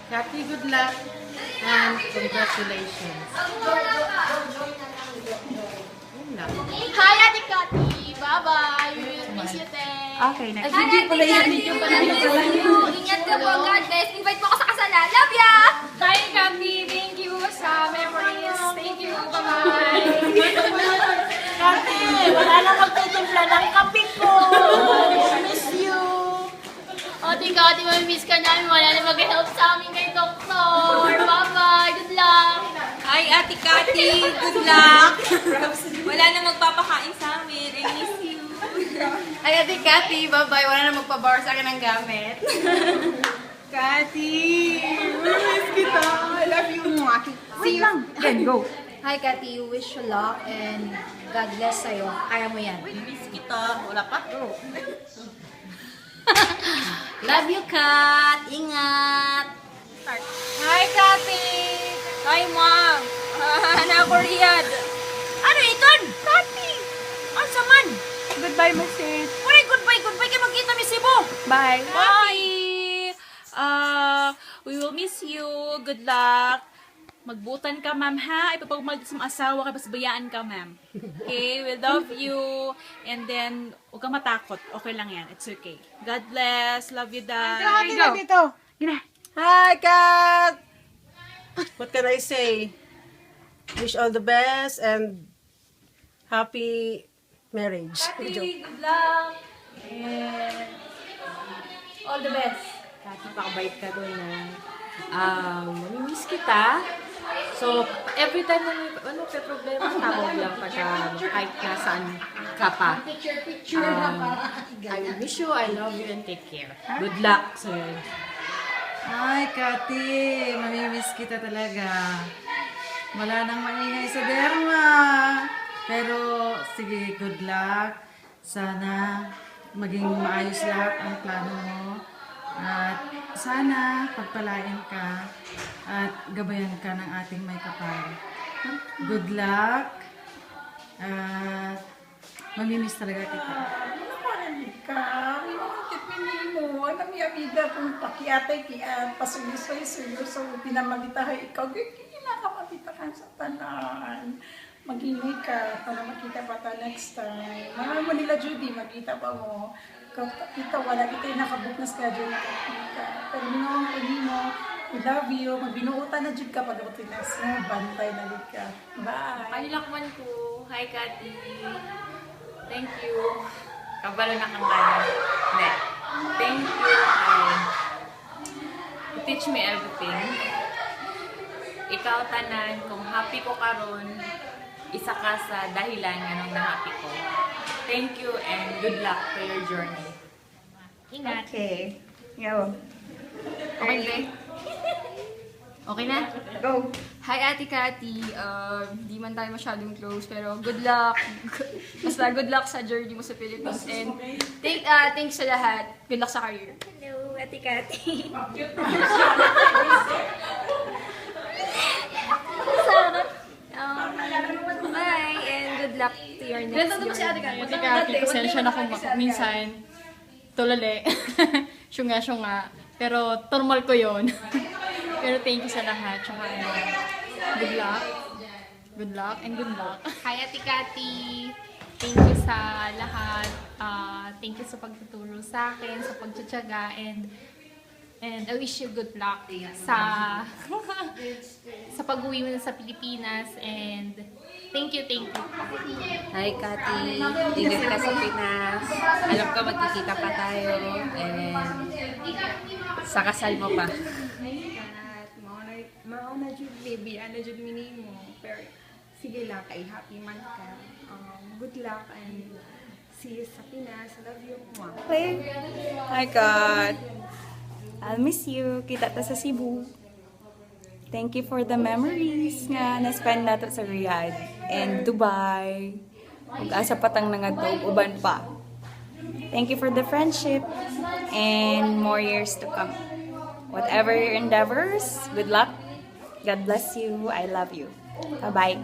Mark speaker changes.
Speaker 1: Kathy, good luck and congratulations. Yun lang.
Speaker 2: Hi, Ate Kati! Bye-bye! We will miss you, te!
Speaker 3: Okay, next.
Speaker 2: Hi, Ate Kati! Ingat ka po, God bless! Invite mo ako sa kasalan! Love ya! Hi, Kati! Thank you sa memories! Thank you! Bye-bye!
Speaker 3: Kati, wala na magtitimpla ng kape ko. Miss you.
Speaker 2: Ate Kati, mamimiss ka namin. Wala na mag-help sa amin kay Doktor! Bye-bye! Good luck!
Speaker 4: Hi, Ate Kati. Good luck. Wala na magpapakain sa amin. I miss you.
Speaker 2: Hi, Ate Kati! Bye-bye! Wala na magpa-bar sa akin ng gamit.
Speaker 1: Kati, miss kita. I love you.
Speaker 3: Wait lang. Then, go.
Speaker 5: Hi, Kati. Wish you luck and God bless sa'yo. Kaya mo yan.
Speaker 1: Miss kita. Wala pa.
Speaker 5: Love you, Kat. Ingat.
Speaker 2: Hi, Kati!
Speaker 4: Hi, Mom. Na-Korean.
Speaker 3: Ano iton? Kati. Ang saman. Goodbye, message. Uy, goodbye. Goodbye kay magkita mi Cebu. Bye.
Speaker 4: Bye. We will miss you. Good luck. Magbutan ka, ma'am, ha? Ipapagmahal sa mga asawa ka, basbayaan ka, ma'am. Okay? We love you. And then, huwag kang matakot. Okay lang yan. It's okay. God bless. Love you, Dad.
Speaker 1: Kati na dito.
Speaker 3: Gina.
Speaker 1: Hi, Kat. What can I say? Wish all the best and happy marriage.
Speaker 2: Good luck! And all the best.
Speaker 6: Kati, pakabait ka doon na mamimiss kita. So, every time na may problema, tawag lang pagka kahit nasaan ka pa. I will miss you, I love you, and take care. Good luck sa'yo.
Speaker 7: Ay, Kati, mamimiss kita talaga. Wala nang maingay sa derma. Pero, sige, good luck. Sana maging maayos lahat ang plano mo. At sana pagpalain ka at gabayan ka ng ating may kapal. Good luck. At mamimiss talaga kita.
Speaker 8: Namaramig ka. Minumukit mo. Alam niya, amiga, kung pakiatay kiyan, pasuyo-suyo, so pinamagitahay ikaw, kinakamakitahan sa tanan. Mag-ingay ka para makita pa ta next time. Mahal mo nila, Judy, makita pa mo. Kita, wala kita yung nakabook na schedule na kita. Pero minawang ko mo, we love you. Magbinuutan na Judy ka pag ako tinas na, bantay na Judy ka. Bye!
Speaker 4: Ay, lakman ko. Hi, Kati. Thank you. Kabalo na kang kanya. Hindi. Thank you. You teach me everything. Ikaw, tanan, kung happy ko karon, isa ka sa dahilan nga nung na-happy ko. Thank you and good luck to your journey.
Speaker 2: Ingat.
Speaker 3: Okay. Go.
Speaker 2: Okay, Day? Okay na?
Speaker 3: Go.
Speaker 2: Hi, Ate Kati. Di man tayo masyadong close, pero good luck. Basta good luck sa journey mo sa Philippines. And thanks sa lahat. Good luck sa career.
Speaker 3: Hello, Ate Kati.
Speaker 2: Bye, and good luck to your next journey.
Speaker 9: Ate Kati, pasensya na kung minsan tulali. Syunga-syunga. Pero normal ko yon. Pero thank you sa lahat. Tsaka good luck. Good luck and good luck.
Speaker 2: Hi, Ate Kati. Thank you sa lahat. Thank you sa pagtuturo sa akin, sa pagtsatsaga, and I wish you good luck sa sa pag-uwi mo na sa Pilipinas, and thank you.
Speaker 6: Hi, Kati. Ingat ka sa Pinas. Alam ko magkikita pa tayo. And sa kasal mo pa.
Speaker 8: Mauna jud baby, ano jud minimo. Pero sige lang kay happy man ka. Good luck and see you sa Pinas. Love you.
Speaker 3: Okay. Hi, Kat. I'll miss you. Kita ta sa Cebu. Thank you for the memories nga na-spend nato sa Riyadh and Dubai. Ug asa patang nangadtog uban pa. Thank you for the friendship and more years to come. Whatever your endeavors, good luck. God bless you. I love you. Bye-bye.